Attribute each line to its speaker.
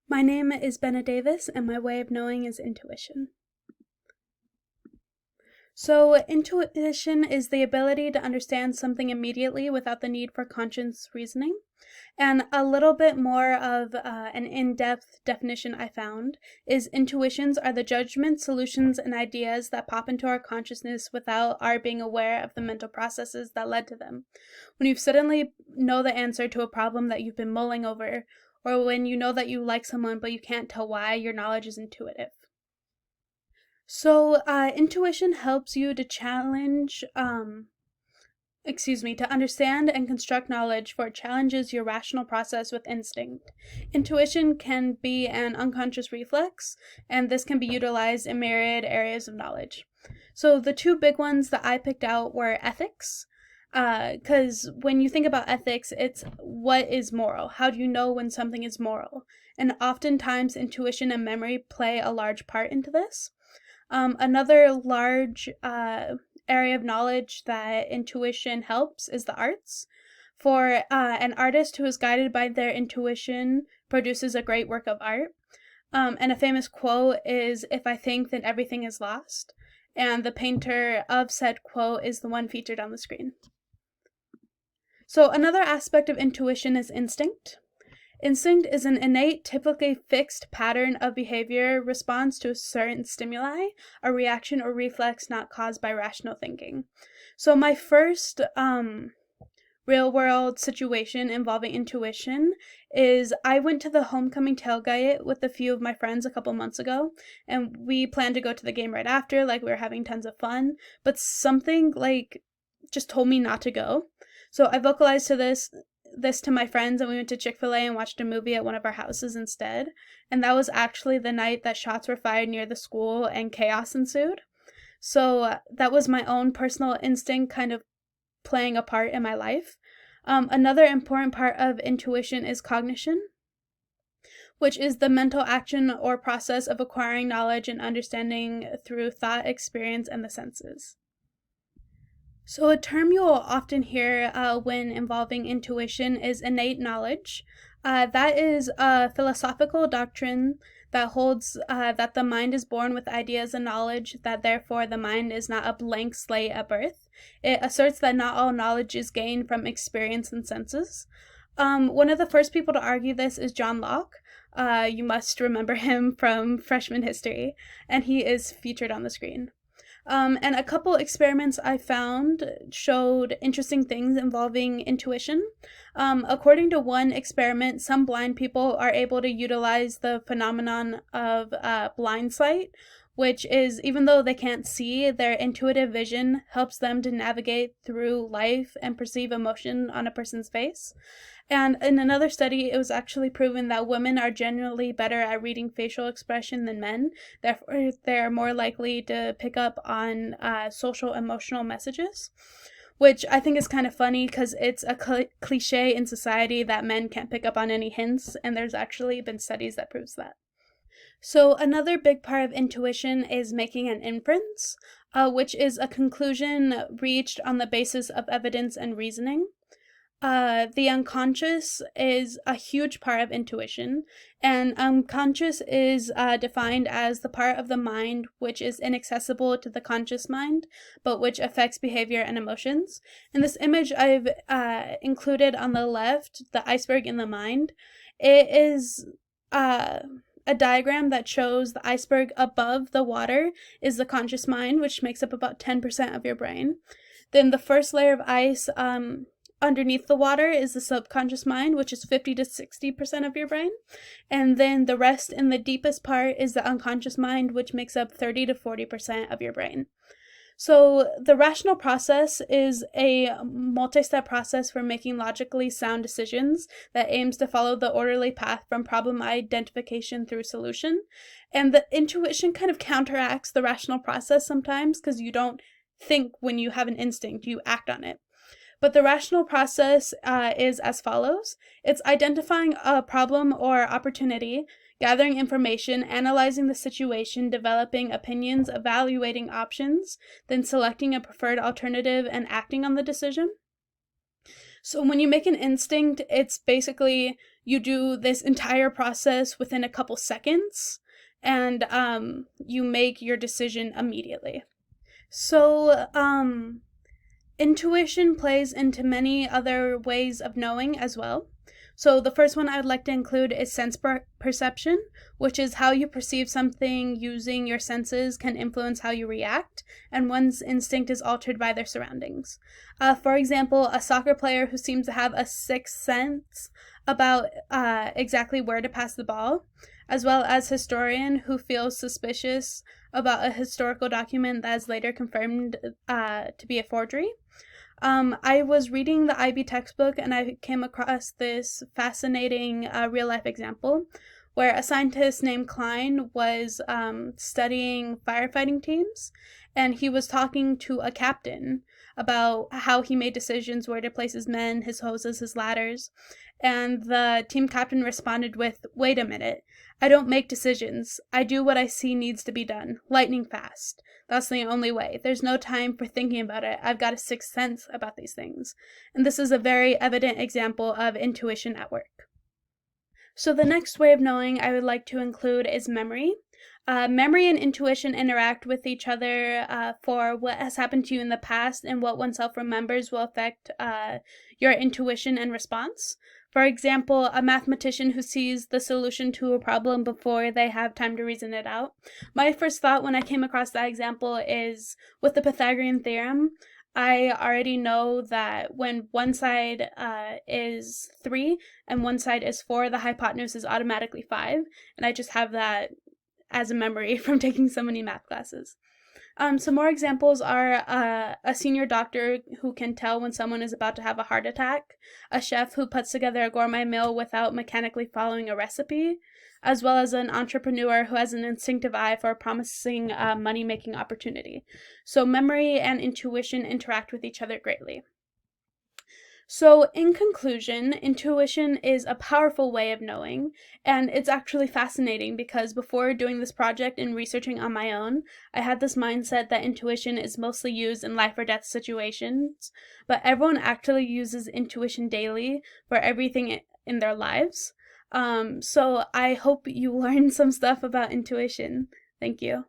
Speaker 1: My name is Benna Davis, and my way of knowing is intuition. So, intuition is the ability to understand something immediately without the need for conscious reasoning. And a little bit more of an in depth definition I found is intuitions are the judgments, solutions, and ideas that pop into our consciousness without our being aware of the mental processes that led to them. When you suddenly know the answer to a problem that you've been mulling over, or when you know that you like someone but you can't tell why, your knowledge is intuitive. So, intuition helps you to to understand and construct knowledge, for it challenges your rational process with instinct. Intuition can be an unconscious reflex, and this can be utilized in myriad areas of knowledge. So, the two big ones that I picked out were ethics. Because when you think about ethics, it's what is moral? How do you know when something is moral? And oftentimes, intuition and memory play a large part into this. Another large area of knowledge that intuition helps is the arts. For an artist who is guided by their intuition produces a great work of art. And a famous quote is, "If I think, then everything is lost." And the painter of said quote is the one featured on the screen. So another aspect of intuition is instinct. Instinct is an innate, typically fixed pattern of behavior response to a certain stimuli, a reaction or reflex not caused by rational thinking. So my first real world situation involving intuition is I went to the homecoming tailgate with a few of my friends a couple months ago, and we planned to go to the game right after, like we were having tons of fun, but something just told me not to go. So I vocalized to this to my friends, and we went to Chick-fil-A and watched a movie at one of our houses instead. And that was actually the night that shots were fired near the school and chaos ensued. So that was my own personal instinct kind of playing a part in my life. Another important part of intuition is cognition, which is the mental action or process of acquiring knowledge and understanding through thought, experience, and the senses. So a term you will often hear when involving intuition is innate knowledge. That is a philosophical doctrine that holds that the mind is born with ideas and knowledge, that therefore the mind is not a blank slate at birth. It asserts that not all knowledge is gained from experience and senses. One of the first people to argue this is John Locke. You must remember him from freshman history, and he is featured on the screen. And a couple experiments I found showed interesting things involving intuition. According to one experiment, some blind people are able to utilize the phenomenon of blind sight, which is, even though they can't see, their intuitive vision helps them to navigate through life and perceive emotion on a person's face. And in another study, it was actually proven that women are generally better at reading facial expression than men. Therefore, they're more likely to pick up on social emotional messages, which I think is kind of funny because it's a cliche in society that men can't pick up on any hints, and there's actually been studies that proves that. So another big part of intuition is making an inference, which is a conclusion reached on the basis of evidence and reasoning. The unconscious is a huge part of intuition, and unconscious is defined as the part of the mind which is inaccessible to the conscious mind, but which affects behavior and emotions. In this image I've included on the left, the iceberg in the mind. It is a diagram that shows the iceberg above the water is the conscious mind, which makes up about 10% of your brain. Then the first layer of ice underneath the water is the subconscious mind, which is 50 to 60% of your brain. And then the rest in the deepest part is the unconscious mind, which makes up 30 to 40% of your brain. So the rational process is a multi-step process for making logically sound decisions that aims to follow the orderly path from problem identification through solution. And the intuition kind of counteracts the rational process sometimes because you don't think when you have an instinct, you act on it. But the rational process is as follows. It's identifying a problem or opportunity, gathering information, analyzing the situation, developing opinions, evaluating options, then selecting a preferred alternative and acting on the decision. So when you make an instinct, it's basically you do this entire process within a couple seconds, and you make your decision immediately. So, intuition plays into many other ways of knowing as well. So the first one I would like to include is sense perception, which is how you perceive something using your senses can influence how you react, and one's instinct is altered by their surroundings. For example, a soccer player who seems to have a sixth sense about exactly where to pass the ball, as well as historian who feels suspicious about a historical document that is later confirmed to be a forgery. I was reading the IB textbook and I came across this fascinating real-life example where a scientist named Klein was studying firefighting teams, and he was talking to a captain about how he made decisions where to place his men, his hoses, his ladders, and the team captain responded with, "Wait a minute, I don't make decisions. I do what I see needs to be done, lightning fast. That's the only way. There's no time for thinking about it. I've got a sixth sense about these things." And this is a very evident example of intuition at work. So the next way of knowing I would like to include is memory. Memory and intuition interact with each other for what has happened to you in the past, and what oneself remembers will affect your intuition and response. For example, a mathematician who sees the solution to a problem before they have time to reason it out. My first thought when I came across that example is with the Pythagorean theorem. I already know that when one side is 3 and one side is 4, the hypotenuse is automatically 5, and I just have that as a memory from taking so many math classes. Some more examples are a senior doctor who can tell when someone is about to have a heart attack, a chef who puts together a gourmet meal without mechanically following a recipe, as well as an entrepreneur who has an instinctive eye for a promising money-making opportunity. So memory and intuition interact with each other greatly. So, in conclusion, intuition is a powerful way of knowing, and it's actually fascinating because before doing this project and researching on my own, I had this mindset that intuition is mostly used in life or death situations, but everyone actually uses intuition daily for everything in their lives. So, I hope you learned some stuff about intuition. Thank you.